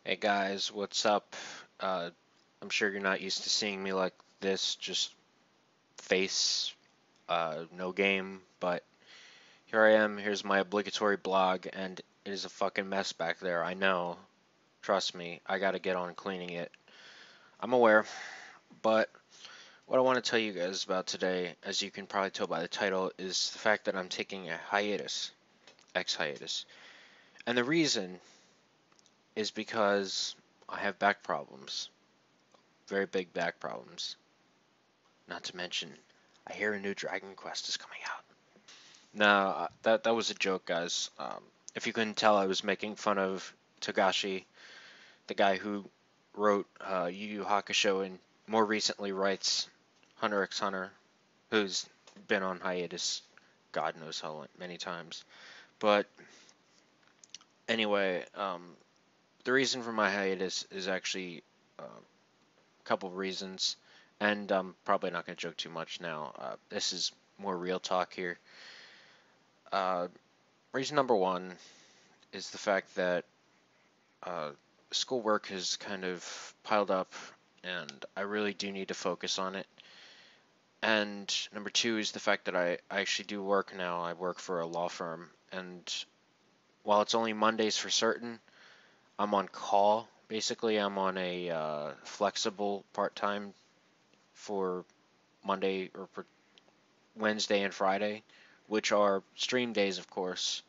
Hey guys, what's up? Uh, I'm sure you're not used to seeing me like this, just face, no game, but here I am. Here's my obligatory blog, and it is a fucking mess back there. I know. Trust me, I gotta get on cleaning it. I'm aware, but what I want to tell you guys about today, as you can probably tell by the title, is the fact that I'm taking a hiatus, ex-hiatus. And the reason is because I have back problems, very big back problems. Not to mention, I hear a new Dragon Quest is coming out. No, that was a joke, guys. If you couldn't tell, I was making fun of Togashi, the guy who wrote Yu Yu Hakusho and more recently writes Hunter x Hunter, who's been on hiatus, God knows how many times. But anyway, the reason for my hiatus is actually a couple of reasons, and I'm probably not going to joke too much now. This is more real talk here. Uh, Reason number one is the fact that uh, schoolwork has kind of piled up, and I really do need to focus on it. And number two is the fact that I actually do work now. I work for a law firm, and while it's only Mondays for certain, I'm on call. Basically, I'm on a flexible part-time for Monday or for Wednesday and Friday, which are stream days, of course.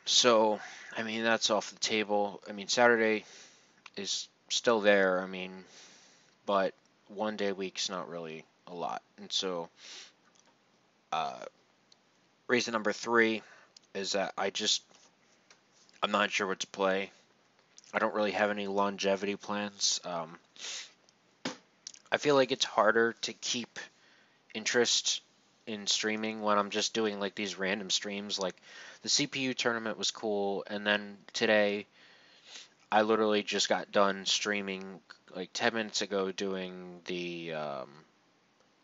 So, I mean, that's off the table. I mean, Saturday is still there. I mean, but one day a week's not really a lot. And so, uh, reason number three is that I'm not sure what to play. I don't really have any longevity plans. I feel like it's harder to keep interest in streaming when I'm just doing like these random streams. Like the CPU tournament was cool, and then today I literally just got done streaming like 10 minutes ago doing the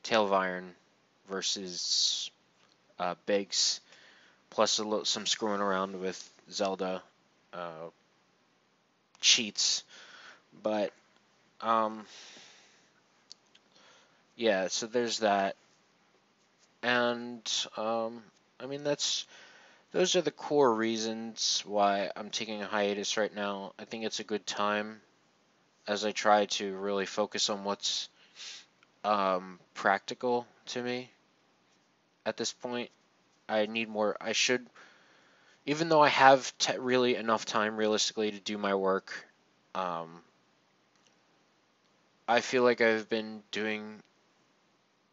Tail of Iron versus Biggs, plus some screwing around with Zelda uh, cheats. But um, yeah, so there's that, and I mean those are the core reasons why I'm taking a hiatus right now. I think it's a good time as I try to really focus on what's practical to me at this point. I need more. I should, even though I have really enough time realistically to do my work, um, I feel like I've been doing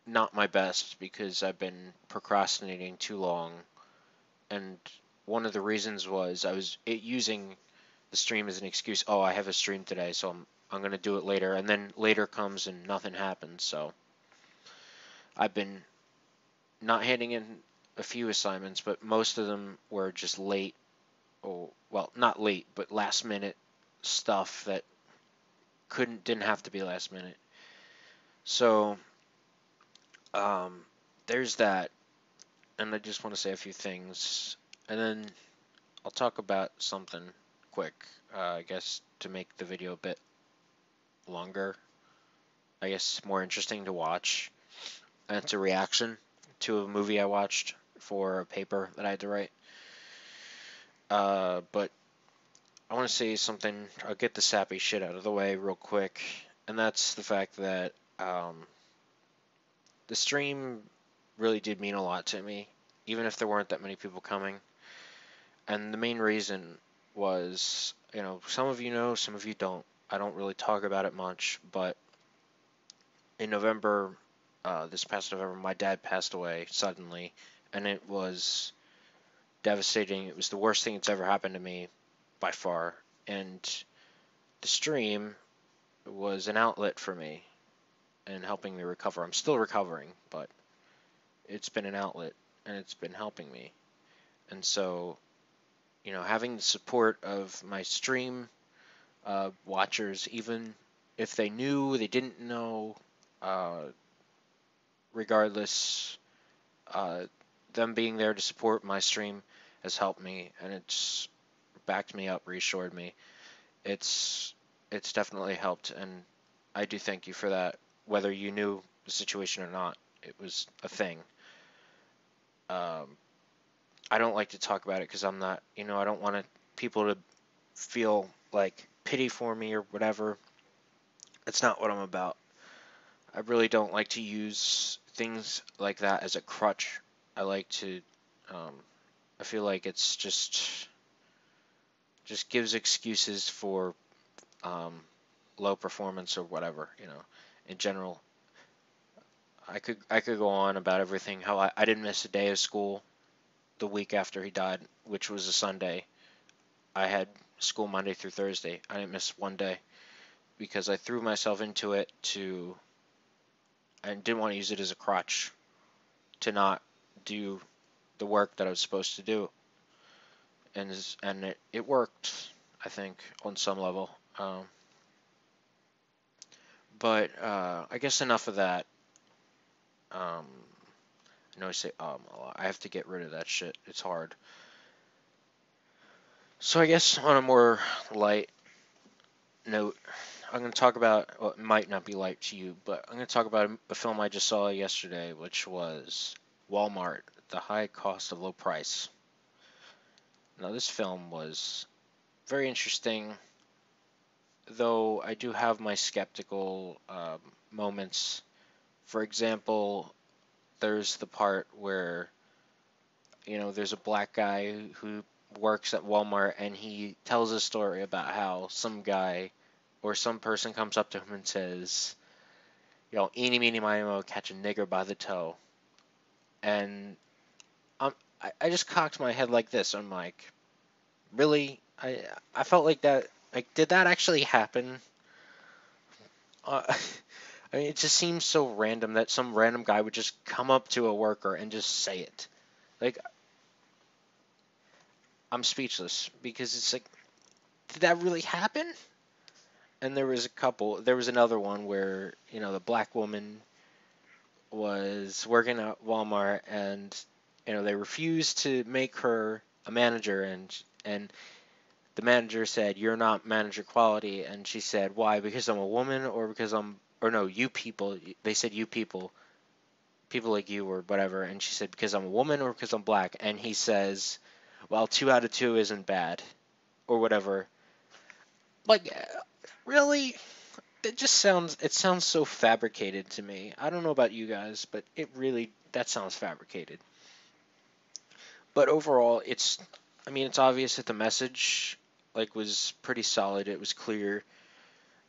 not my best because I've been procrastinating too long. And one of the reasons was I was using the stream as an excuse. Oh, I have a stream today, so I'm gonna do it later. And then later comes and nothing happens. So I've been not handing in a few assignments, but most of them were just late. Oh, well, not late, but last minute stuff that didn't have to be last minute. So um, there's that, and I just want to say a few things, and then I'll talk about something quick. I guess to make the video a bit longer. I guess more interesting to watch. And it's a reaction to a movie I watched for a paper that I had to write. But I want to say something. I'll get the sappy shit out of the way real quick, and that's the fact that the stream really did mean a lot to me, even if there weren't that many people coming. And the main reason was, some of you know, some of you don't. I don't really talk about it much, but in November, this past November, my dad passed away suddenly, and it was devastating. It was the worst thing that's ever happened to me by far. And the stream was an outlet for me and helping me recover. I'm still recovering, but it's been an outlet and it's been helping me. And so, having the support of my stream watchers, even if they knew, they didn't know, uh, regardless, uh, them being there to support my stream has helped me, and it's backed me up, reassured me. It's definitely helped, and I do thank you for that. Whether you knew the situation or not, it was a thing. Um, I don't like to talk about it because I'm not, I don't want people to feel like pity for me or whatever. That's not what I'm about. I really don't like to use things like that as a crutch. I like to, um, I feel like it's just gives excuses for um, low performance or whatever. In general, I could go on about everything. How I didn't miss a day of school the week after he died, which was a Sunday. I had school Monday through Thursday. I didn't miss one day because I threw myself into it I didn't want to use it as a crutch to not do the work that I was supposed to do, and it worked, I think, on some level. But I guess enough of that. Um, I know I say a lot. I have to get rid of that shit. It's hard. So I guess on a more light note, I'm going to talk about, well, it might not be light to you, but I'm going to talk about a film I just saw yesterday, which was Wal-Mart, The High Cost of Low Price. Now, this film was very interesting, though I do have my skeptical moments. For example, there's the part where, there's a black guy who works at Walmart and he tells a story about how some guy or some person comes up to him and says, eeny, meeny, miny, moe, catch a nigger by the toe. And I just cocked my head like this. I'm like, really? I felt like that. Like, did that actually happen? Uh, I mean, it just seems so random that some random guy would just come up to a worker and just say it. Like, I'm speechless because it's like, did that really happen? And there was another one where, the black woman was working at Walmart and, they refused to make her a manager and the manager said, "You're not manager quality." And she said, "Why? Because I'm a woman or because or no, you people." They said, "You people, people like you or whatever." And she said, "Because I'm a woman or because I'm black." And he says, "Well, 2 out of 2 isn't bad," or whatever. Like, really? It sounds so fabricated to me. I don't know about you guys, but that sounds fabricated. But overall, I mean, it's obvious that the message, like, was pretty solid. It was clear.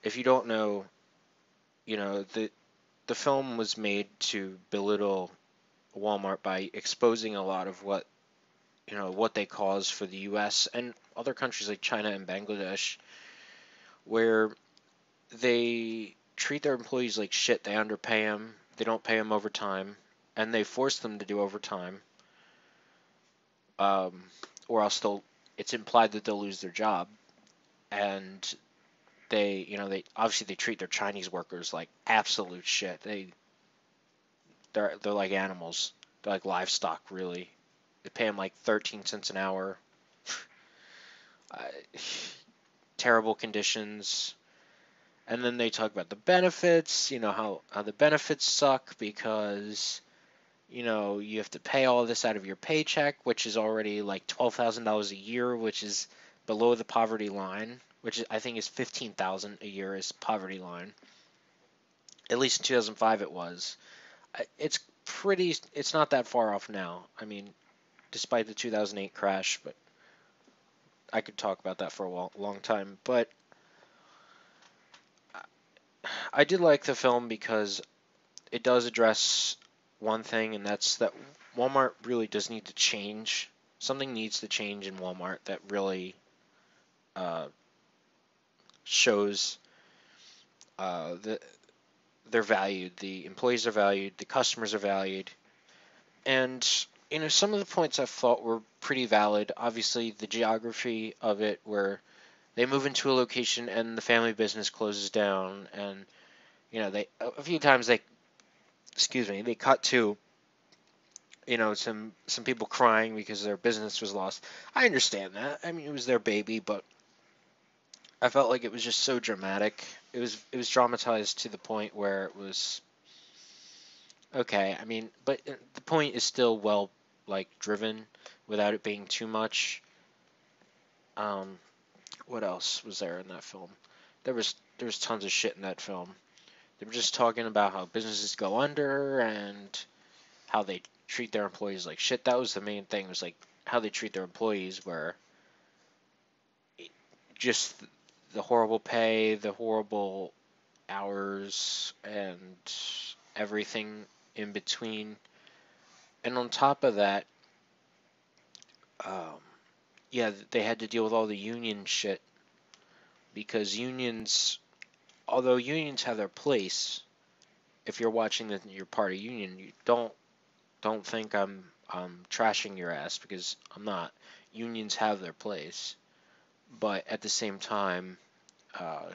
If you don't know, the film was made to belittle Walmart by exposing a lot of what they cause for the U.S. and other countries like China and Bangladesh, where they treat their employees like shit. They underpay them. They don't pay them overtime, and they force them to do overtime, um, or else it's implied that they'll lose their job. And they obviously they treat their Chinese workers like absolute shit. They're like animals. They're like livestock, really. They pay them like 13 cents an hour. Uh, Terrible conditions. And then they talk about the benefits, how the benefits suck because, you have to pay all this out of your paycheck, which is already like $12,000 a year, which is below the poverty line, which I think is 15,000 a year is poverty line. At least in 2005 it was. It's not that far off now. I mean, despite the 2008 crash, but I could talk about that for a long time. But I did like the film because it does address one thing, and that's that Walmart really does need to change. Something needs to change in Walmart that really shows that they're valued, the employees are valued, the customers are valued, and some of the points I thought were pretty valid. Obviously, the geography of it, where they move into a location and the family business closes down, and they a few times they cut to some people crying because their business was lost. I understand that. I mean, it was their baby, but I felt like it was just so dramatic. It was dramatized to the point where it was okay. I mean, but the point is still well like driven without it being too much. Um, what else was there in that film? There was tons of shit in that film. They were just talking about how businesses go under and how they treat their employees like shit. That was the main thing. Was like how they treat their employees, where just the horrible pay, the horrible hours, and everything in between. And on top of that, um, yeah, they had to deal with all the union shit because unions, although unions have their place, if you're watching that you're part of union, you don't think I'm trashing your ass because I'm not. Unions have their place, but at the same time, uh,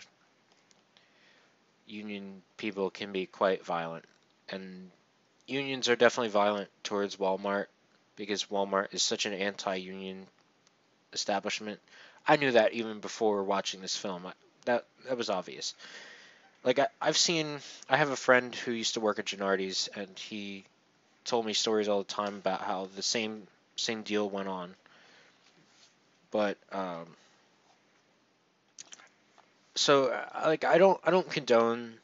union people can be quite violent, and unions are definitely violent towards Walmart because Walmart is such an anti-union establishment. I knew that even before watching this film. That was obvious. Like I have a friend who used to work at Gennardi's, and he told me stories all the time about how the same deal went on. But so like I don't condone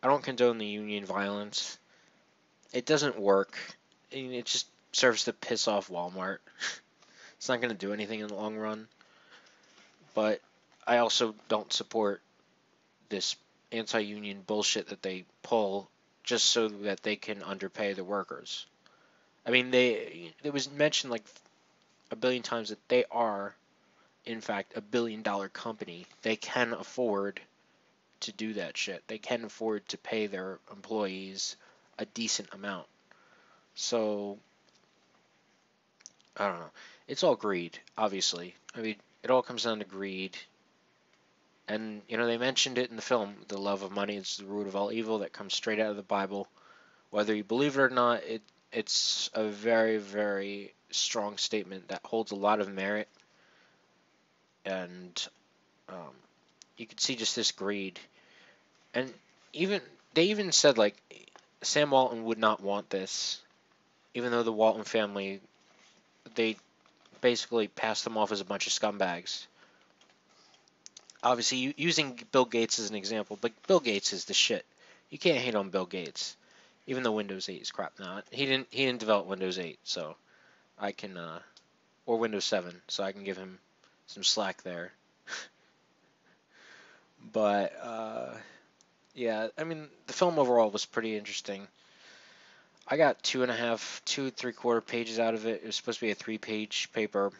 the union violence. It doesn't work. It just serves to piss off Walmart. It's not going to do anything in the long run. But I also don't support this anti-union bullshit that they pull just so that they can underpay the workers. I mean, it was mentioned like a billion times that they are, in fact, $1 billion company. They can afford to do that shit. They can afford to pay their employees a decent amount. So I don't know. It's all greed, obviously. I mean, it all comes down to greed. And, they mentioned it in the film. The love of money is the root of all evil. That comes straight out of the Bible. Whether you believe it or not, it's a very, very strong statement that holds a lot of merit. And um, you could see just this greed. And even they even said, like, Sam Walton would not want this. Even though the Walton family, they basically passed them off as a bunch of scumbags. Obviously, using Bill Gates as an example, but Bill Gates is the shit. You can't hate on Bill Gates, even though Windows 8 is crap. Now he didn't develop Windows 8, so I can or Windows 7, so I can give him some slack there. But yeah, I mean the film overall was pretty interesting. I got 2.5, 2 3/4 pages out of it. It was supposed to be a 3-page paper.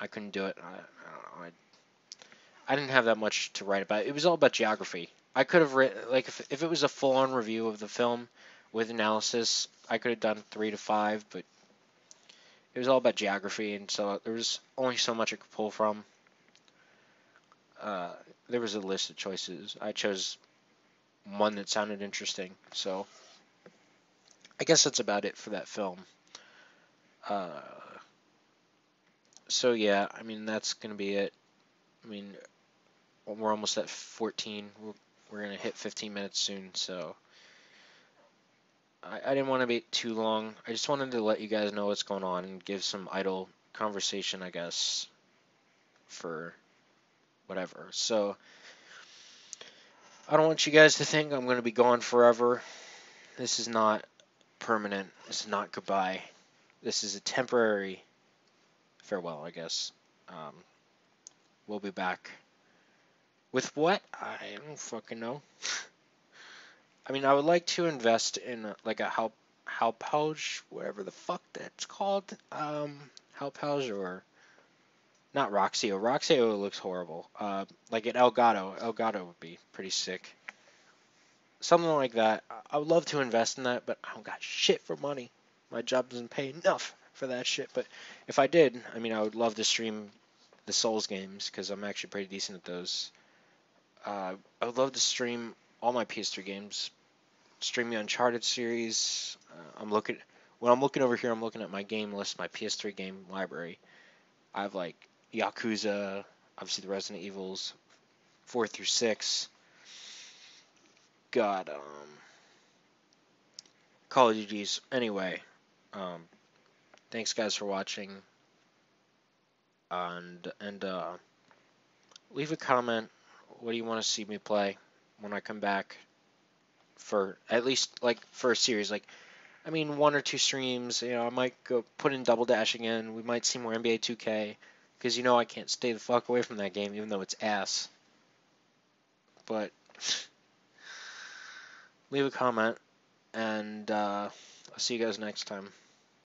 I couldn't do it. I didn't have that much to write about. It was all about geography. I could have written, like, if it was a full-on review of the film with analysis, I could have done 3 to 5, but it was all about geography, and so there was only so much I could pull from. Uh, there was a list of choices. I chose one that sounded interesting, so I guess that's about it for that film. Uh, so yeah, I mean that's gonna be it. I mean we're almost at 14. We're gonna hit 15 minutes soon, so I didn't want to be too long. I just wanted to let you guys know what's going on and give some idle conversation, I guess, for whatever. So I don't want you guys to think I'm gonna be gone forever. This is not permanent. This is not goodbye. This is a temporary farewell, I guess. Um, we'll be back. With what? I don't fucking know. I mean, I would like to invest in like a Hauptpausch, whatever the fuck that's called. Hauptpausch or not Roxio. Roxio looks horrible. Like an Elgato. Elgato would be pretty sick. Something like that. I would love to invest in that, but I don't got shit for money. My job doesn't pay enough for that shit. But if I did, I mean, I would love to stream the Souls games because I'm actually pretty decent at those. I would love to stream all my PS3 games. Stream the Uncharted series. I'm looking. when I'm looking over here, I'm looking at my game list, my PS3 game library. I have like Yakuza, obviously the Resident Evils, 4 through 6. Got Call of Duties. Anyway, um, thanks guys for watching, and leave a comment. What do you want to see me play when I come back? For at least like for a series, like I mean 1 or 2 streams. I might go put in Double Dash again. We might see more NBA 2K because I can't stay the fuck away from that game, even though it's ass. But leave a comment, and I'll see you guys next time.